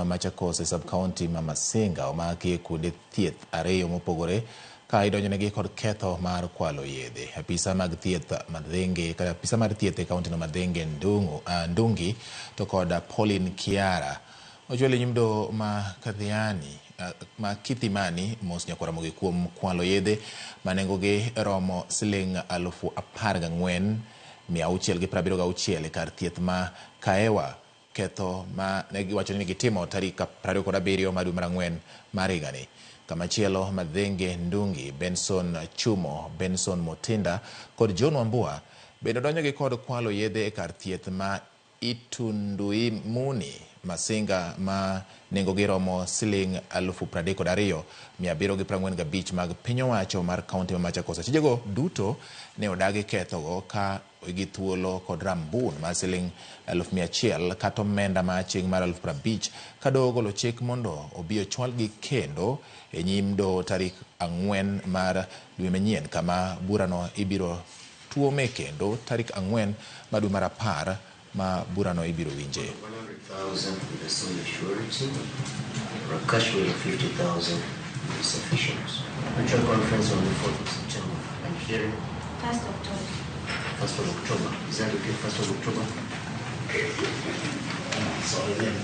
ma Machakos e sub-county ma Masinga omaki kuonde thieth ariyo mopogore ka idonjonegi kod ketho mar kwalo yedhe. Apisa mag thieth Madhenge kata apisa mar thieth e kaunti no Madhenge Ndungi to kod Pauline Kiara ochwele nyimdo ma Kadhiani ma Kithimani mos nyakwara mogi kuom kwalo yedhe manengogi romo siling 14,676 kar thieth ma Kaewa, ketho ma negiwacho ni gitimo tarik 27 dwe mar Ang'wen mar higani. Kamachielo Madhenge Ndungi, Benson Chumo, Benson Motinda kod John Wambua bende donjogi kod kwalo yedhe e kar thieth ma Itunduimuni Masinga ma nengogi romo siling 32,745 mag piny owacho mar kaunti ma Machakos. Achijego duto ne odagi kethogo ka gi thuolo kod rambun mar siling 100,000 kata omenda ma chieng' mar 50,000 ka doho golo chik mondo obi ochwalgi kendo e nyim doho tarik 4 mar dwe manyien, kama burano ibiro tuome kendo tarik 4 mar dwe mar 10 ma burano ibiro winje. 100,000 with a sole surety or a cash weight of 50,000 is sufficient. Virtual conference on the 4th of September and hearing 1st October. 1st of October. Is that okay? 1st of October? So again,